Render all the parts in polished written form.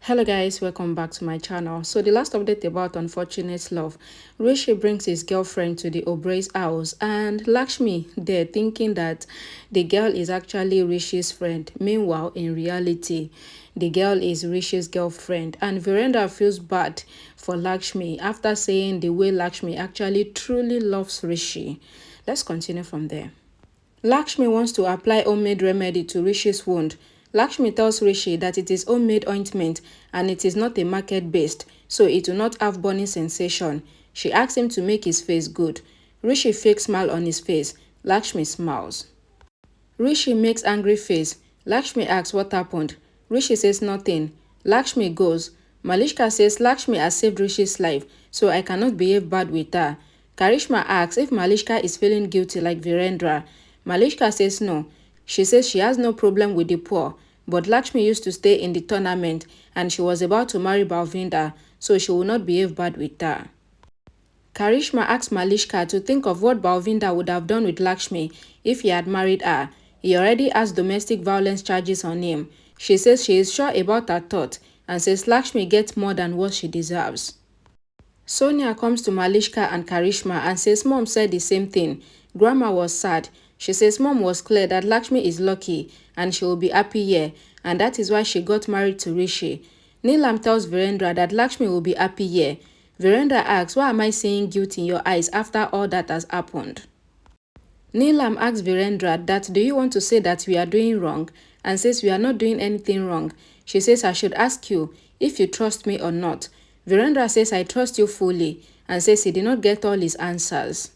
Hello guys, welcome back to my channel. So the last update about unfortunate love, Rishi brings his girlfriend to the Obray's house and Lakshmi there thinking that the girl is actually Rishi's friend. Meanwhile, in reality, the girl is Rishi's girlfriend, and Virendra feels bad for Lakshmi after saying the way Lakshmi actually truly loves Rishi. Let's continue from there. Lakshmi wants to apply homemade remedy to Rishi's wound. Lakshmi tells Rishi that it is homemade ointment and it is not a market-based, so it will not have burning sensation. She asks him to make his face good. Rishi fakes smile on his face. Lakshmi smiles. Rishi makes angry face. Lakshmi asks what happened. Rishi says nothing. Lakshmi goes. Malishka says Lakshmi has saved Rishi's life, so I cannot behave bad with her. Karishma asks if Malishka is feeling guilty like Virendra. Malishka says no. She says she has no problem with the poor, but Lakshmi used to stay in the tournament and she was about to marry Balvinda, so she will not behave bad with her. Karishma asks Malishka to think of what Balvinda would have done with Lakshmi if he had married her. He already has domestic violence charges on him. She says she is sure about her thought and says Lakshmi gets more than what she deserves. Sonia comes to Malishka and Karishma and says Mom said the same thing. Grandma was sad. She says Mom was clear that Lakshmi is lucky and she will be happy here, and that is why she got married to Rishi. Neelam tells Virendra that Lakshmi will be happy here. Virendra asks, why am I seeing guilt in your eyes after all that has happened? Neelam asks Virendra that do you want to say that we are doing wrong, and says we are not doing anything wrong. She says I should ask you if you trust me or not. Virendra says I trust you fully and says he did not get all his answers.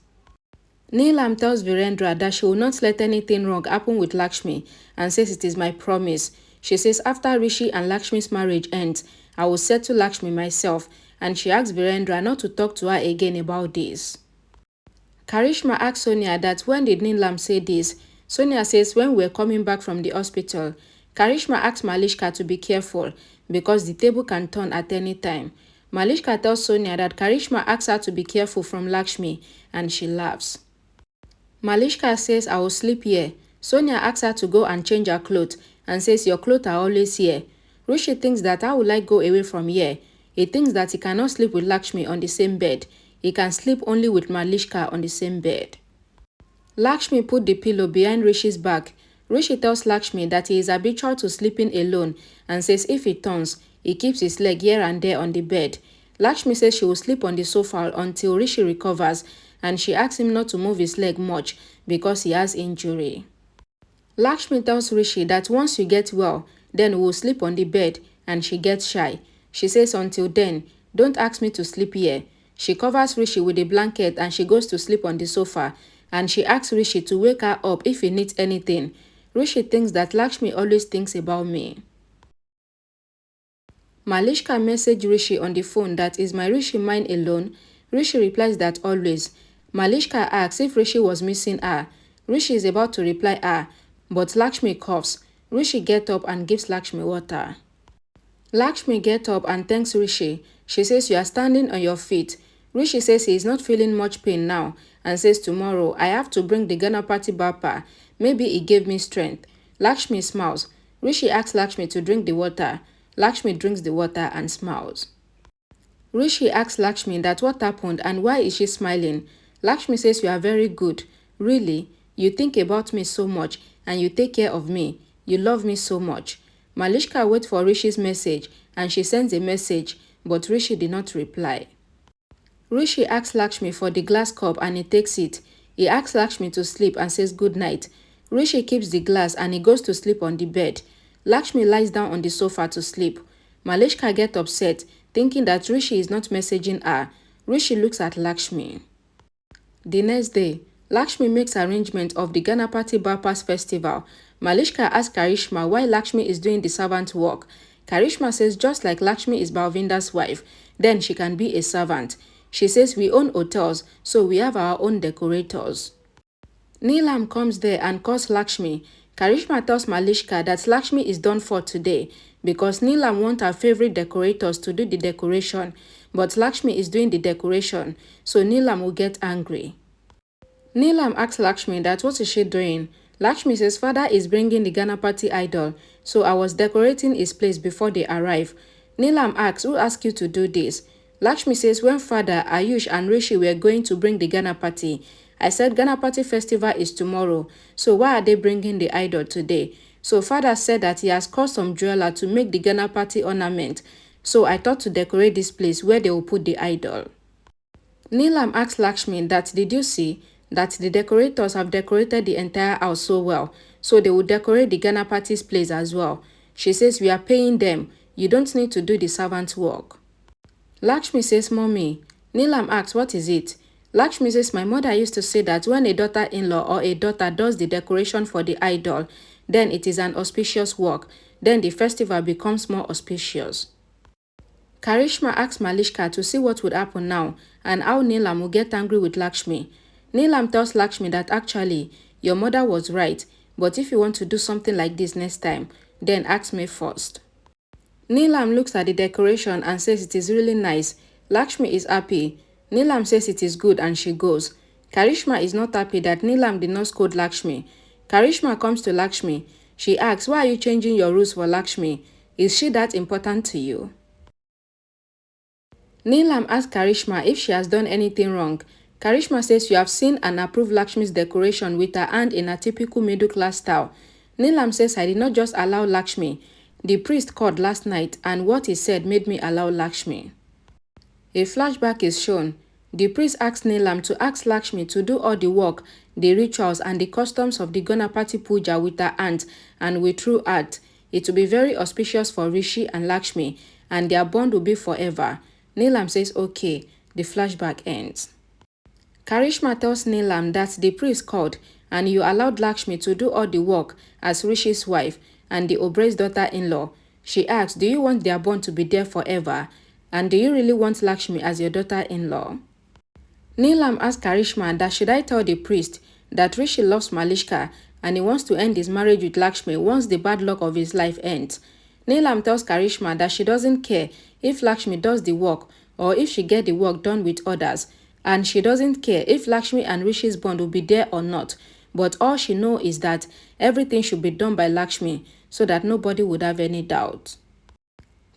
Neelam tells Virendra that she will not let anything wrong happen with Lakshmi and says it is my promise. She says after Rishi and Lakshmi's marriage ends, I will settle Lakshmi myself, and she asks Virendra not to talk to her again about this. Karishma asks Sonia that when did Neelam say this? Sonia says when we were coming back from the hospital. Karishma asks Malishka to be careful because the table can turn at any time. Malishka tells Sonia that Karishma asks her to be careful from Lakshmi and she laughs. Malishka says I will sleep here. Sonia asks her to go and change her clothes and says your clothes are always here. Rishi thinks that how will I go away from here? He thinks that he cannot sleep with Lakshmi on the same bed. He can sleep only with Malishka on the same bed. Lakshmi put the pillow behind Rishi's back. Rishi tells Lakshmi that he is habitual to sleeping alone and says if he turns, he keeps his leg here and there on the bed. Lakshmi says she will sleep on the sofa until Rishi recovers, and she asks him not to move his leg much because he has injury. Lakshmi tells Rishi that once you get well, then we will sleep on the bed, and she gets shy. She says until then, don't ask me to sleep here. She covers Rishi with a blanket and she goes to sleep on the sofa, and she asks Rishi to wake her up if he needs anything. Rishi thinks that Lakshmi always thinks about me. Malishka messaged Rishi on the phone that is my Rishi mine alone? Rishi replies that always. Malishka asks if Rishi was missing her. Rishi is about to reply her, but Lakshmi coughs. Rishi gets up and gives Lakshmi water. Lakshmi gets up and thanks Rishi. She says you are standing on your feet. Rishi says he is not feeling much pain now and says tomorrow I have to bring the Ganapati Bappa. Maybe he gave me strength. Lakshmi smiles. Rishi asks Lakshmi to drink the water. Lakshmi drinks the water and smiles. Rishi asks Lakshmi that what happened and why is she smiling. Lakshmi says you are very good. Really? You think about me so much and you take care of me. You love me so much. Malishka waits for Rishi's message and she sends a message, but Rishi did not reply. Rishi asks Lakshmi for the glass cup and he takes it. He asks Lakshmi to sleep and says good night. Rishi keeps the glass and he goes to sleep on the bed. Lakshmi lies down on the sofa to sleep. Malishka gets upset, thinking that Rishi is not messaging her. Rishi looks at Lakshmi. The next day, Lakshmi makes arrangement of the Ganapati Bappa's festival. Malishka asks Karishma why Lakshmi is doing the servant work. Karishma says just like Lakshmi is Balvinda's wife, then she can be a servant. She says we own hotels, so we have our own decorators. Neelam comes there and calls Lakshmi. Karishma tells Malishka that Lakshmi is done for today because Neelam wants her favorite decorators to do the decoration, but Lakshmi is doing the decoration, so Neelam will get angry. Neelam asks Lakshmi that what is she doing. Lakshmi says father is bringing the Ganapati idol, so I was decorating his place before they arrive. Neelam asks, who asked you to do this? Lakshmi says, when father, Ayush and Rishi were going to bring the Ganapati, I said Ganapati festival is tomorrow, so why are they bringing the idol today? So father said that he has called some jeweler to make the Ganapati ornament, so I thought to decorate this place where they will put the idol. Neelam asked Lakshmi that did you see that the decorators have decorated the entire house so well, so they will decorate the Ganapati's place as well. She says we are paying them, you don't need to do the servant work. Lakshmi says, Mommy. Neelam asks, what is it? Lakshmi says, my mother used to say that when a daughter-in-law or a daughter does the decoration for the idol, then it is an auspicious work. Then the festival becomes more auspicious. Karishma asks Malishka to see what would happen now and how Neelam will get angry with Lakshmi. Neelam tells Lakshmi that actually, your mother was right, but if you want to do something like this next time, then ask me first. Neelam looks at the decoration and says it is really nice. Lakshmi is happy. Neelam says it is good and she goes. Karishma is not happy that Neelam did not scold Lakshmi. Karishma comes to Lakshmi. She asks, why are you changing your rules for Lakshmi? Is she that important to you? Neelam asks Karishma if she has done anything wrong. Karishma says you have seen and approved Lakshmi's decoration with her hand in a typical middle-class style. Neelam says I did not just allow Lakshmi. The priest called last night and what he said made me allow Lakshmi. A flashback is shown. The priest asks Neelam to ask Lakshmi to do all the work, the rituals and the customs of the Ganapati Puja with her aunt and with true heart. It will be very auspicious for Rishi and Lakshmi and their bond will be forever. Neelam says okay. The flashback ends. Karishma tells Neelam that the priest called and you allowed Lakshmi to do all the work as Rishi's wife and the Obrey's daughter-in-law. She asks, do you want their bond to be there forever? And do you really want Lakshmi as your daughter-in-law? Neelam asks Karishma that should I tell the priest that Rishi loves Malishka and he wants to end his marriage with Lakshmi once the bad luck of his life ends. Neelam tells Karishma that she doesn't care if Lakshmi does the work or if she gets the work done with others. And she doesn't care if Lakshmi and Rishi's bond will be there or not. But all she knows is that everything should be done by Lakshmi so that nobody would have any doubt.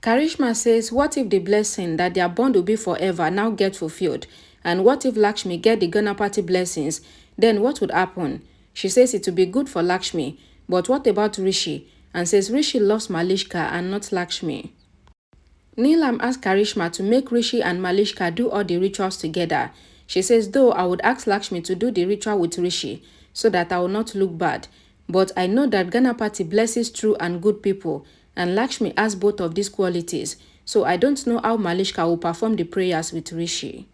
Karishma says, what if the blessing that their bond will be forever now get fulfilled? And what if Lakshmi get the Ganapati blessings? Then what would happen? She says it will be good for Lakshmi. But what about Rishi? And says Rishi loves Malishka and not Lakshmi. Neelam asks Karishma to make Rishi and Malishka do all the rituals together. She says, though I would ask Lakshmi to do the ritual with Rishi so that I will not look bad. But I know that Ganapati blesses true and good people and Lakshmi has both of these qualities. So I don't know how Malishka will perform the prayers with Rishi.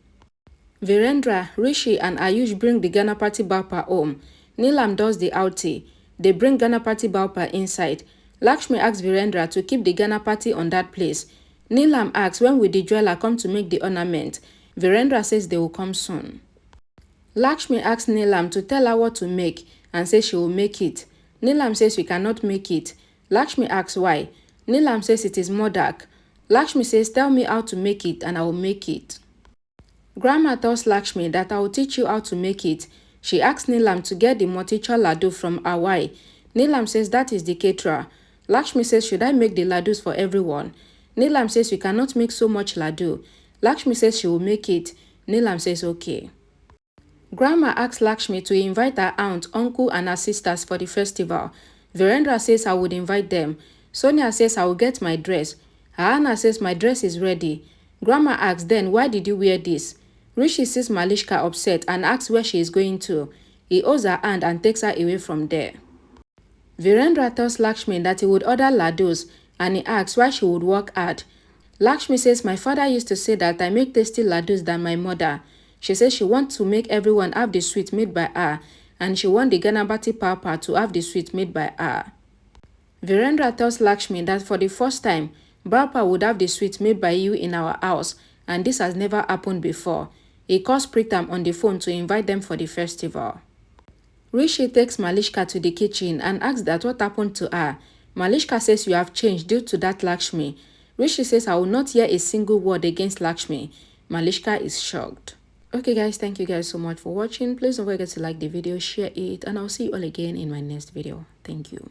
Virendra, Rishi and Ayush bring the Ganapati Bappa home. Neelam does the outie. They bring Ganapati Bappa inside. Lakshmi asks Virendra to keep the Ganapati on that place. Neelam asks when will the jeweler come to make the ornament. Virendra says they will come soon. Lakshmi asks Neelam to tell her what to make and says she will make it. Neelam says we cannot make it. Lakshmi asks why. Neelam says it is more dark. Lakshmi says tell me how to make it and I will make it. Grandma tells Lakshmi that I will teach you how to make it. She asks Neelam to get the motichur laddu from Hawaii. Neelam says that is the caterer. Lakshmi says should I make the laddus for everyone? Neelam says we cannot make so much laddu. Lakshmi says she will make it. Neelam says okay. Grandma asks Lakshmi to invite her aunt, uncle and her sisters for the festival. Virendra says I would invite them. Sonia says I will get my dress. Anna says my dress is ready. Grandma asks then why did you wear this? Rishi sees Malishka upset and asks where she is going to. He holds her hand and takes her away from there. Virendra tells Lakshmi that he would order laddus and he asks why she would work hard. Lakshmi says my father used to say that I make tasty laddus than my mother. She says she wants to make everyone have the sweet made by her and she wants the Ganapati Papa to have the sweet made by her. Virendra tells Lakshmi that for the first time, Bappa would have the sweet made by you in our house and this has never happened before. He calls Pritam on the phone to invite them for the festival. Rishi takes Malishka to the kitchen and asks that what happened to her. Malishka says you have changed due to that Lakshmi. Rishi says I will not hear a single word against Lakshmi. Malishka is shocked. Okay guys, thank you guys so much for watching. Please don't forget to like the video, share it, and I'll see you all again in my next video. Thank you.